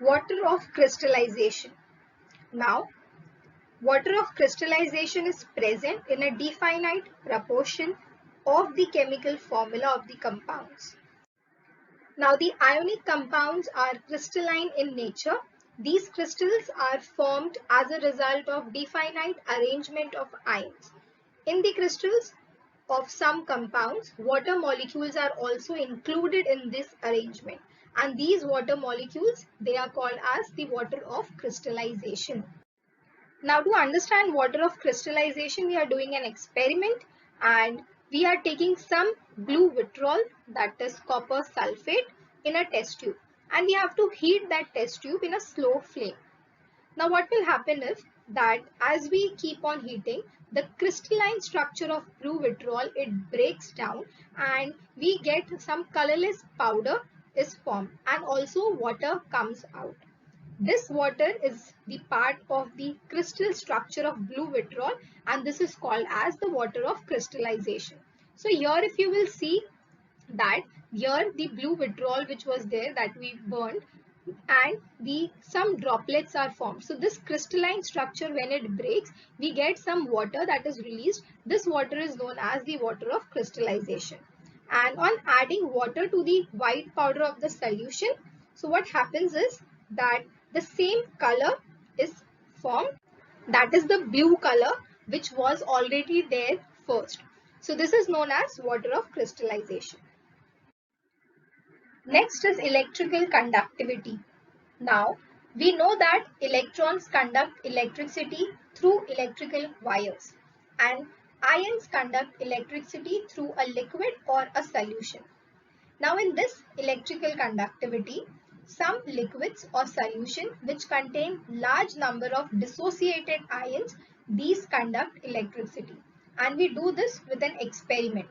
Water of crystallization. Now, water of crystallization is present in a definite proportion of the chemical formula of the compounds. Now, the ionic compounds are crystalline in nature. These crystals are formed as a result of definite arrangement of ions. In the crystals of some compounds, water molecules are also included in this arrangement. And these water molecules, they are called as the water of crystallization. Now to understand water of crystallization, we are doing an experiment and we are taking some blue vitriol, that is copper sulfate, in a test tube, and we have to heat that test tube in a slow flame. Now what will happen is that as we keep on heating, the crystalline structure of blue vitriol, it breaks down and we get some colorless powder is formed and also water comes out. This water is the part of the crystal structure of blue vitriol and this is called as the water of crystallization. So here if you will see that here the blue vitriol which was there that we burned and the some droplets are formed. So this crystalline structure, when it breaks, we get some water that is released. This water is known as the water of crystallization. And on adding water to the white powder of the solution, so what happens is that the same color is formed, that is the blue color which was already there first. So this is known as water of crystallization. Next is electrical conductivity. Now, we know that electrons conduct electricity through electrical wires and ions conduct electricity through a liquid or a solution. Now, in this electrical conductivity, some liquids or solution which contain large number of dissociated ions, these conduct electricity. And we do this with an experiment.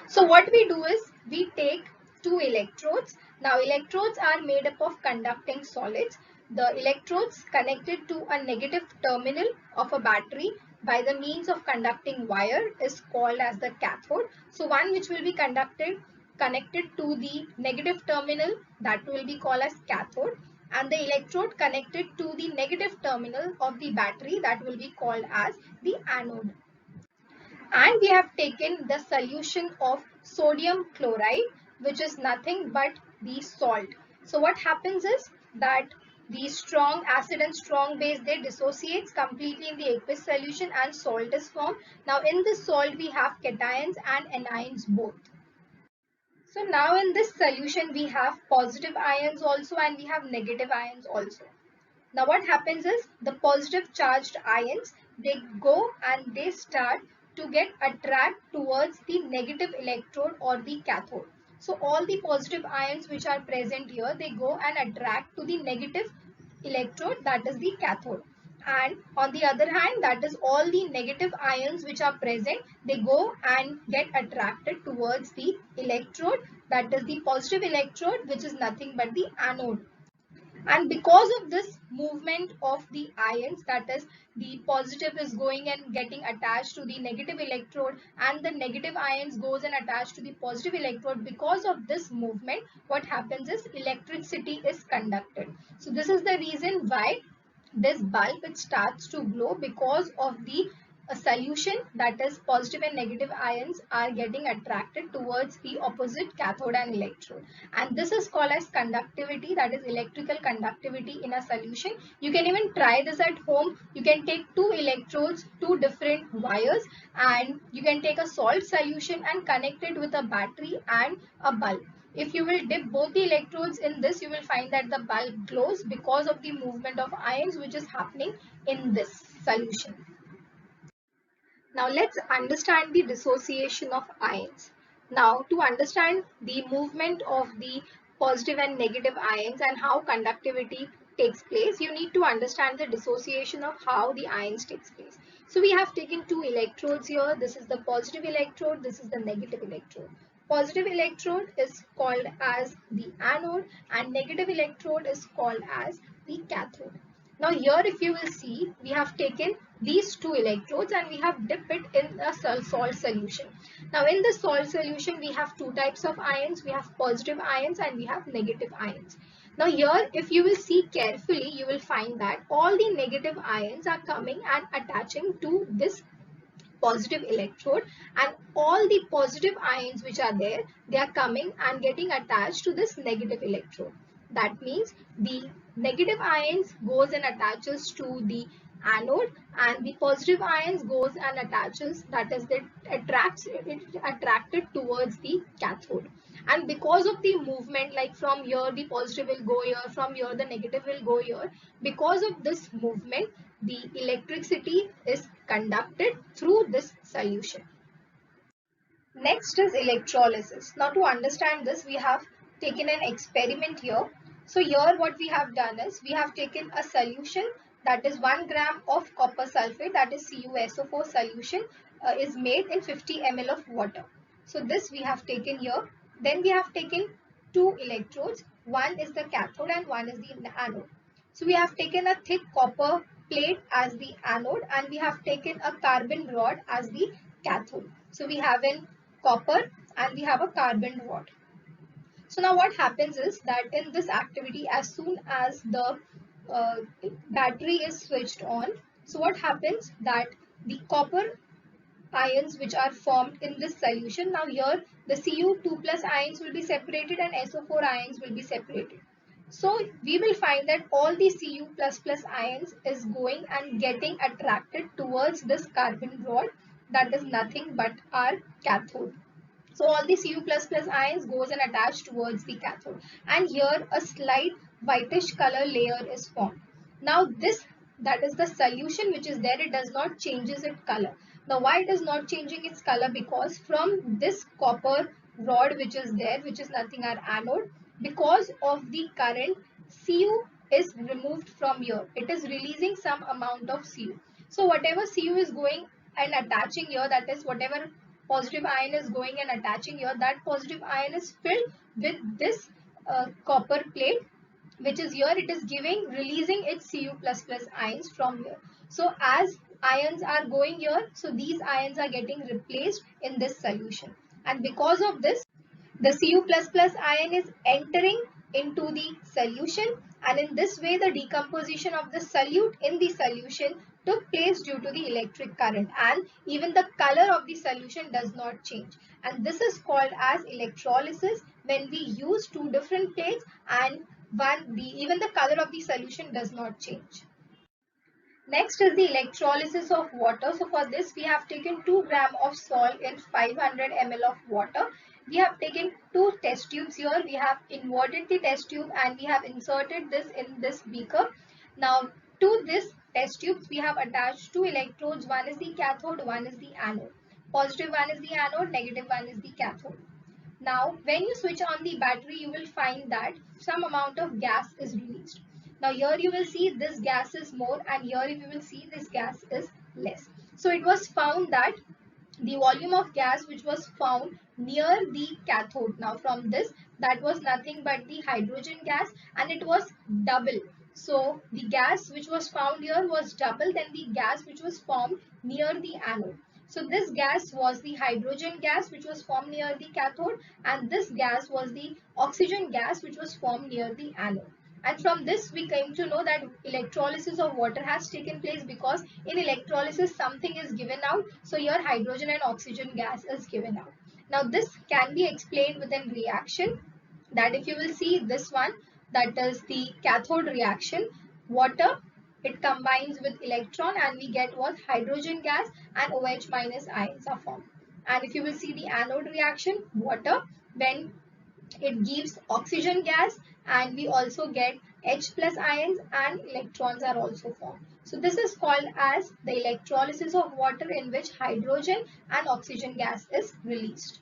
So what we do is we take two electrodes. Now electrodes are made up of conducting solids. The electrodes connected to a negative terminal of a battery by the means of conducting wire is called as the cathode. So one which will be connected to the negative terminal, that will be called as cathode, and the electrode connected to the negative terminal of the battery, that will be called as the anode. And we have taken the solution of sodium chloride, which is nothing but the salt. So what happens is that the strong acid and strong base, they dissociates completely in the aqueous solution and salt is formed. Now in this salt we have cations and anions both. So now in this solution we have positive ions also and we have negative ions also. Now what happens is the positive charged ions, they go and they start to get attract towards the negative electrode or the cathode. So all the positive ions which are present here, they go and attract to the negative electrode, that is the cathode. And on the other hand, that is all the negative ions which are present, they go and get attracted towards the electrode, that is the positive electrode, which is nothing but the anode. And because of this movement of the ions, that is the positive is going and getting attached to the negative electrode and the negative ions goes and attached to the positive electrode, because of this movement what happens is electricity is conducted. So this is the reason why this bulb, it starts to glow, because of the a solution, that is positive and negative ions are getting attracted towards the opposite cathode and electrode, and this is called as conductivity, that is electrical conductivity in a solution. You can even try this at home. You can take two electrodes, two different wires, and you can take a salt solution and connect it with a battery and a bulb. If you will dip both the electrodes in this, you will find that the bulb glows because of the movement of ions which is happening in this solution. Now let's understand the dissociation of ions. Now to understand the movement of the positive and negative ions and how conductivity takes place, you need to understand the dissociation of how the ions takes place. So we have taken two electrodes here. This is the positive electrode, this is the negative electrode. Positive electrode is called as the anode and negative electrode is called as the cathode. Now here if you will see, we have taken these two electrodes and we have dipped it in a salt solution. Now in the salt solution we have two types of ions. We have positive ions and we have negative ions. Now here, if you will see carefully, you will find that all the negative ions are coming and attaching to this positive electrode, and all the positive ions which are there, they are coming and getting attached to this negative electrode. That means the negative ions goes and attaches to the anode, and the positive ions goes and attaches, that is, it attracted towards the cathode. And because of the movement, like from here the positive will go here, from here the negative will go here, because of this movement the electricity is conducted through this solution. Next is electrolysis. Now to understand this, we have taken an experiment here. So here what we have done is, we have taken a solution, that is 1 gram of copper sulfate, that is CuSO4 solution, is made in 50 ml of water. So this we have taken here. Then we have taken two electrodes. One is the cathode and one is the anode. So we have taken a thick copper plate as the anode, and we have taken a carbon rod as the cathode. So we have an copper and we have a carbon rod. So now what happens is that in this activity, as soon as the uh, battery is switched on, so what happens that the copper ions which are formed in this solution, now here the Cu2 plus ions will be separated and SO4 ions will be separated. So we will find that all the Cu plus plus ions is going and getting attracted towards this carbon rod, that is nothing but our cathode. So all the Cu plus plus ions goes and attach towards the cathode, and here a slight whitish color layer is formed. Now this, that is the solution which is there, it does not changes its color. Now why it is not changing its color? Because from this copper rod which is there, which is nothing our anode, because of the current, Cu is removed from here. It is releasing some amount of Cu. So whatever Cu is going and attaching here, that is whatever positive ion is going and attaching here, that positive ion is filled with this copper plate which is here, it is giving, releasing its Cu plus plus ions from here. So as ions are going here, so these ions are getting replaced in this solution, and because of this the Cu plus plus ion is entering into the solution, and in this way the decomposition of the solute in the solution took place due to the electric current, and even the color of the solution does not change. And this is called as electrolysis, when we use two different plates and even the color of the solution does not change. Next is the electrolysis of water. So for this we have taken 2 gram of salt in 500 ml of water. We have taken two test tubes here. We have inverted the test tube and we have inserted this in this beaker. Now to this test tubes we have attached two electrodes. One is the cathode, one is the anode. Positive one is the anode, negative one is the cathode. Now, when you switch on the battery, you will find that some amount of gas is released. Now, here you will see this gas is more, and here you will see this gas is less. So, it was found that the volume of gas which was found near the cathode, now from this, that was nothing but the hydrogen gas, and it was double. So, the gas which was found here was double than the gas which was formed near the anode. So this gas was the hydrogen gas which was formed near the cathode, and this gas was the oxygen gas which was formed near the anode. And from this we came to know that electrolysis of water has taken place, because in electrolysis something is given out. So here hydrogen and oxygen gas is given out. Now this can be explained within reaction, that if you will see this one, that is the cathode reaction, water, it combines with electron and we get what? Hydrogen gas, and OH minus ions are formed. And if you will see the anode reaction, water, when it gives oxygen gas, and we also get H plus ions and electrons are also formed. So this is called as the electrolysis of water, in which hydrogen and oxygen gas is released.